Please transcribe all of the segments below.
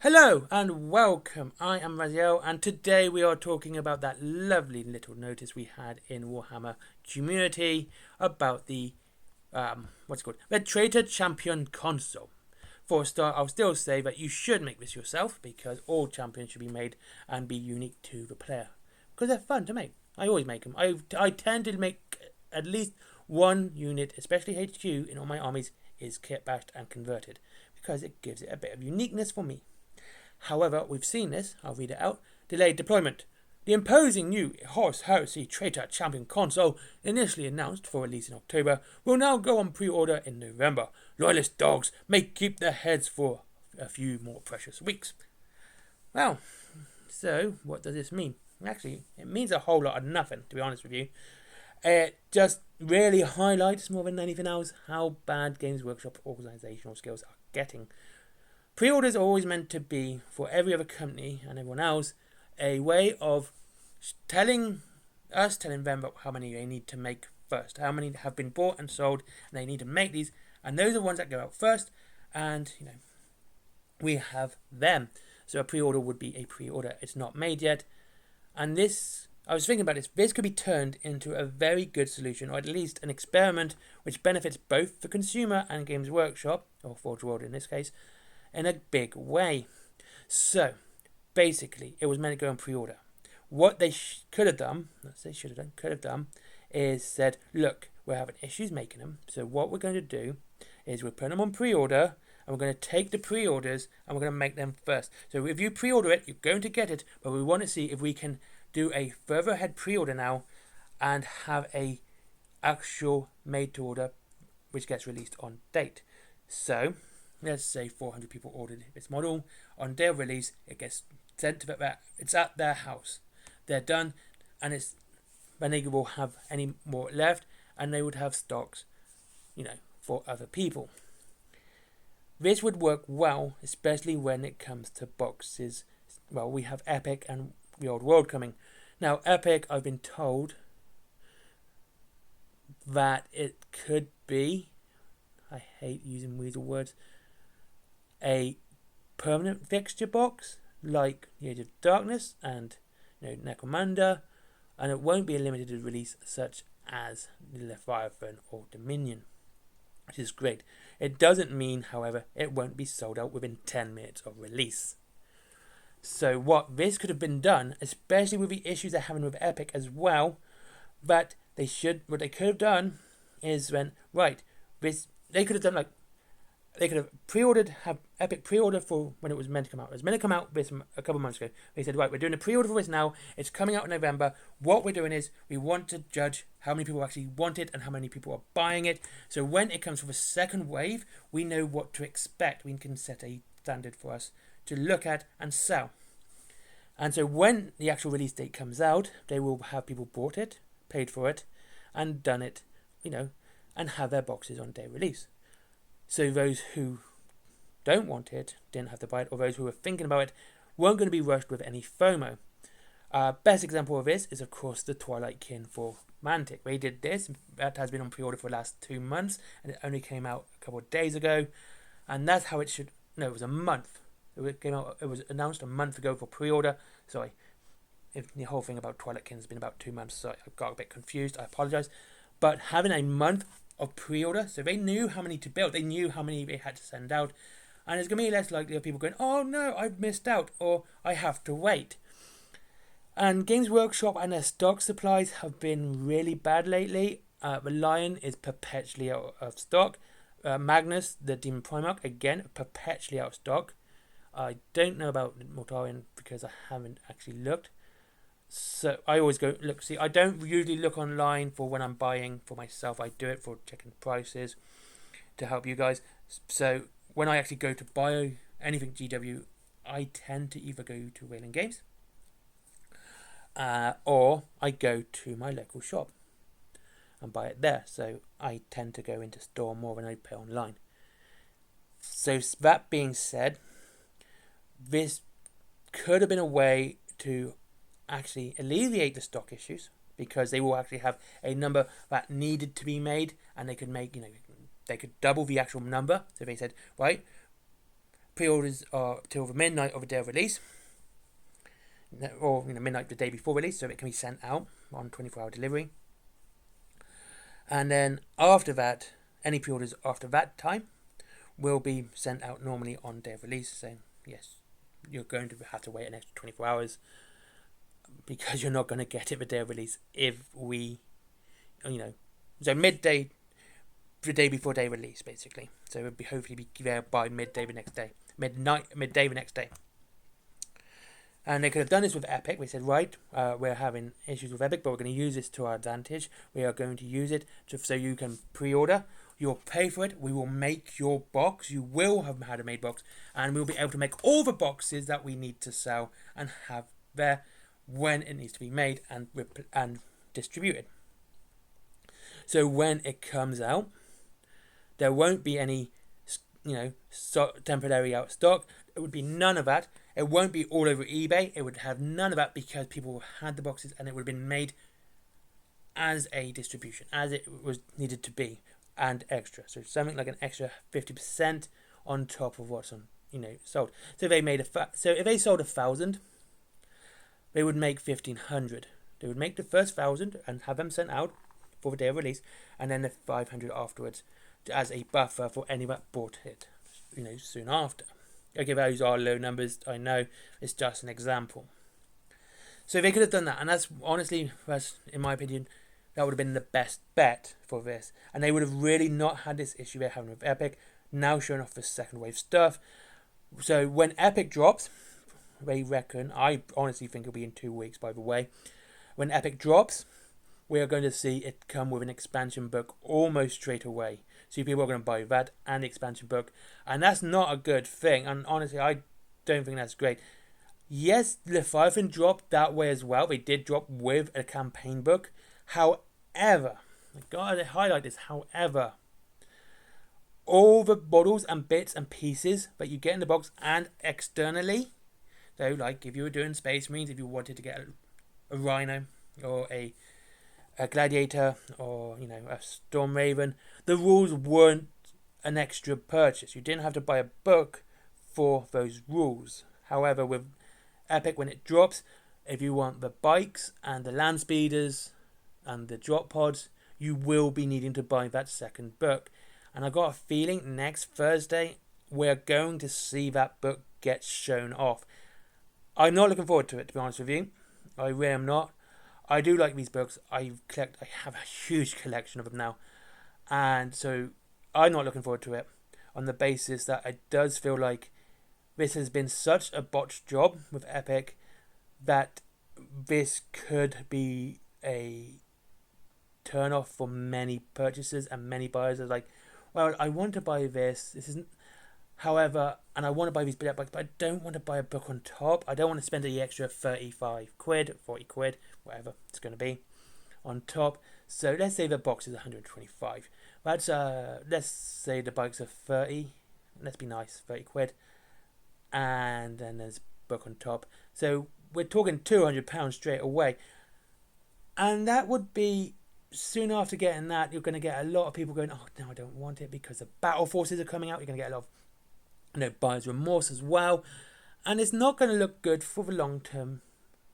Hello and welcome. I am Raziel, and today we are talking about that lovely little notice we had in Warhammer Community about the the Traitor Champion Consul. For a start, I'll still say that you should make this yourself because all champions should be made and be unique to the player because they're fun to make. I always make them. I tend to make at least one unit, especially HQ, in all my armies is kit bashed and converted because it gives it a bit of uniqueness for me. However, we've seen this, I'll read it out. Delayed deployment. The imposing new Horse Heresy Traitor Champion Console, initially announced for release in October, will now go on pre-order in November. Loyalist dogs may keep their heads for a few more precious weeks. Well, so what does this mean? Actually, it means a whole lot of nothing, to be honest with you. It just really highlights more than anything else how bad Games Workshop organisational skills are getting. Pre-orders are always meant to be, for every other company and everyone else, a way of telling them how many they need to make first, how many have been bought and sold, and they need to make these, and those are the ones that go out first, and we have them. So a pre-order would be a pre-order. It's not made yet, and this, I was thinking about this could be turned into a very good solution, or at least an experiment which benefits both the consumer and Games Workshop, or Forge World in this case, in a big way. So, basically, it was meant to go on pre-order. What they could have done, is said, look, we're having issues making them, so what we're going to do is we're putting them on pre-order, and we're going to take the pre-orders, and we're going to make them first. So if you pre-order it, you're going to get it, but we want to see if we can do a further ahead pre-order now, and have a actual made-to-order, which gets released on date. So, let's say 400 people ordered this model. On day of release, it gets sent to it's at their house. They're done, and when they will have any more left, and they would have stocks, for other people. This would work well, especially when it comes to boxes. Well, we have Epic and the Old World coming. Now, Epic, I've been told that it could be, I hate using weasel words, a permanent fixture box like the Age of Darkness and Necromunda, and it won't be a limited release such as Leviathan or Dominion, which is great. It doesn't mean, however, it won't be sold out within 10 minutes of release. So what this could have been done, especially with the issues they're having with Epic as well, but what they could have done is they could have done they could have have Epic pre-ordered for when it was meant to come out. It was meant to come out a couple of months ago. They said, right, we're doing a pre-order for this now. It's coming out in November. What we're doing is we want to judge how many people actually want it and how many people are buying it. So when it comes for the second wave, we know what to expect. We can set a standard for us to look at and sell. And so when the actual release date comes out, they will have people bought it, paid for it, and done it, and have their boxes on day release. So those who don't want it, didn't have to buy it, or those who were thinking about it, weren't going to be rushed with any FOMO. Best example of this is, of course, the Twilight Kin for Mantic. They did this. That has been on pre-order for the last 2 months, and it only came out a couple of days ago. And that's how it should... No, it was a month. It was announced a month ago for pre-order. Sorry. If the whole thing about Twilight Kin has been about 2 months, so I got a bit confused. I apologise. But having a month of pre-order, so they knew how many to build, they knew how many they had to send out, and it's going to be less likely of people going, oh no, I've missed out, or I have to wait. And Games Workshop and their stock supplies have been really bad lately. The Lion is perpetually out of stock. Magnus, the Demon Primarch, again, perpetually out of stock. I don't know about Mortarion because I haven't actually looked. So I always go look. See, I don't usually look online for when I'm buying for myself. I do it for checking prices to help you guys. So when I actually go to buy anything GW, I tend to either go to Wayland Games or I go to my local shop and buy it there. So I tend to go into store more than I pay online. So that being said, this could have been a way to actually alleviate the stock issues because they will actually have a number that needed to be made, and they could make, they could double the actual number. So they said, right, pre-orders are till the midnight of the day of release, or midnight the day before release, so it can be sent out on 24-hour delivery. And then after that, any pre-orders after that time will be sent out normally on day of release. So yes, you're going to have to wait an extra 24 hours because you're not going to get it the day of release if we, so midday the day before day release, basically. So it would be hopefully be there by midday the next day. Midday the next day. And they could have done this with Epic. We said, right, we're having issues with Epic, but we're going to use this to our advantage. We are going to use it so you can pre-order. You'll pay for it. We will make your box. You will have had a made box. And we'll be able to make all the boxes that we need to sell and have there when it needs to be made and distributed. So when it comes out, there won't be any, temporary out of stock. It would be none of that. It won't be all over eBay. It would have none of that because people had the boxes and it would have been made as a distribution, as it was needed to be, and extra. So something like an extra 50% on top of what's on, sold. So if they if they sold 1,000, they would make 1,500. They would make the first 1,000 and have them sent out for the day of release, and then the 500 afterwards as a buffer for anyone that bought it, soon after. Okay, those are low numbers, I know, it's just an example. So they could have done that, and that's honestly, in my opinion, that would have been the best bet for this. And they would have really not had this issue they're having with Epic, now showing off the second wave stuff. So when Epic drops, they reckon, I honestly think it'll be in 2 weeks, by the way. When Epic drops, we are going to see it come with an expansion book almost straight away. So people are going to buy that and the expansion book. And that's not a good thing. And honestly, I don't think that's great. Yes, Leviathan dropped that way as well. They did drop with a campaign book. However, I gotta highlight this, however, all the models and bits and pieces that you get in the box and externally, so like if you were doing Space Marines, if you wanted to get a Rhino or a Gladiator or a Storm Raven, the rules weren't an extra purchase. You didn't have to buy a book for those rules. However, with Epic, when it drops, if you want the bikes and the land speeders and the drop pods, you will be needing to buy that second book. And I got a feeling next Thursday we're going to see that book get shown off. I'm not looking forward to it, to be honest with you. I really am not. I do like these books. I have a huge collection of them now. And so I'm not looking forward to it on the basis that it does feel like this has been such a botched job with Epic that this could be a turn off for many purchasers and many buyers. Are like, well, I want to buy this. This isn't. However, and I want to buy these books, but I don't want to buy a book on top. I don't want to spend the extra 35 quid, 40 quid, whatever it's going to be on top. So let's say the box is 125. That's let's say the bikes are 30. Let's be nice, 30 quid. And then there's a book on top. So we're talking £200 straight away. And that would be, soon after getting that, you're going to get a lot of people going, oh, no, I don't want it because the battle forces are coming out. You're going to get a lot of buyer's remorse as well. And it's not going to look good for the long term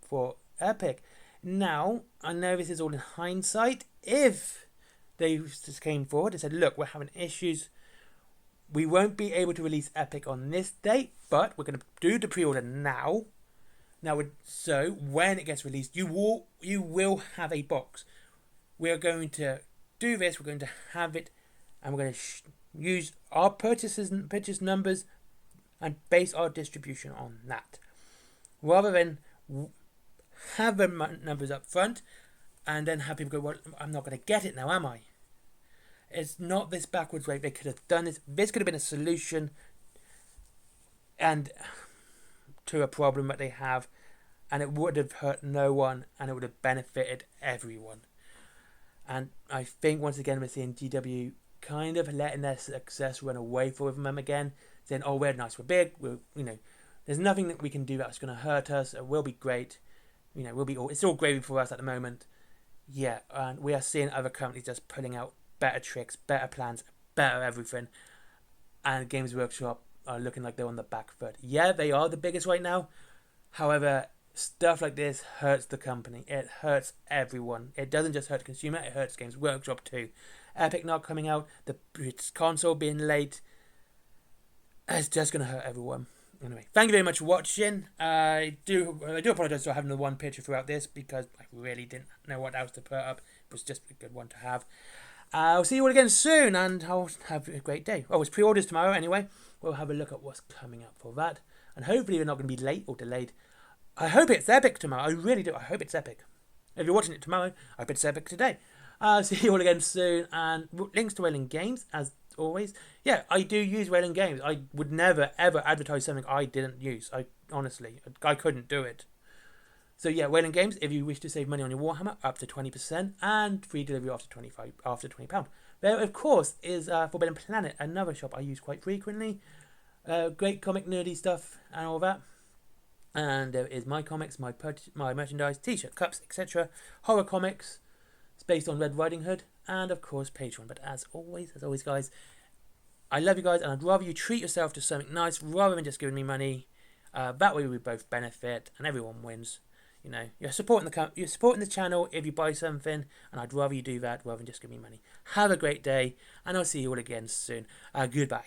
for Epic. Now, I know this is all in hindsight. If they just came forward and said, look, we're having issues. We won't be able to release Epic on this date, but we're going to do the pre-order now. So when it gets released, you will have a box. We are going to do this. We're going to have it, and we're going to use our purchase numbers and base our distribution on that, rather than have the numbers up front and then have people go, well, I'm not going to get it now, am I? It's not this backwards way. They could have done this. This could have been a solution and to a problem that they have, and it would have hurt no one, and it would have benefited everyone. And I think once again we're seeing GW kind of letting their success run away from them again, saying, oh, we're nice, we're big, there's nothing that we can do that's going to hurt us, it will be great, it's all gravy for us at the moment. Yeah, and we are seeing other companies just putting out better tricks, better plans, better everything, and Games Workshop are looking like they're on the back foot. Yeah, they are the biggest right now. However, stuff like this hurts the company. It hurts everyone. It doesn't just hurt the consumer, it hurts Games Workshop too. Epic not coming out, the console being late, it's just going to hurt everyone. Anyway, thank you very much for watching. I do apologise for having the one picture throughout this because I really didn't know what else to put up. It was just a good one to have. I'll see you all again soon, and I'll have a great day. Oh, it's pre-orders tomorrow anyway. We'll have a look at what's coming up for that. And hopefully we're not going to be late or delayed. I hope it's epic tomorrow. I really do. I hope it's epic. If you're watching it tomorrow, I hope it's epic today. I'll see you all again soon. And links to Wailing Games, as always. Yeah, I do use Wailing Games. I would never, ever advertise something I didn't use. Honestly, I couldn't do it. So yeah, Wailing Games, if you wish to save money on your Warhammer, up to 20%, and free delivery after £20. There, of course, is Forbidden Planet, another shop I use quite frequently. Great comic nerdy stuff and all that. And there is my comics, my merchandise, t-shirt, cups, etc. Horror comics. It's based on Red Riding Hood, and of course Patreon. But as always, guys, I love you guys, and I'd rather you treat yourself to something nice rather than just giving me money. That way we both benefit and everyone wins. You know, you're supporting the channel if you buy something, and I'd rather you do that rather than just give me money. Have a great day, and I'll see you all again soon. Goodbye.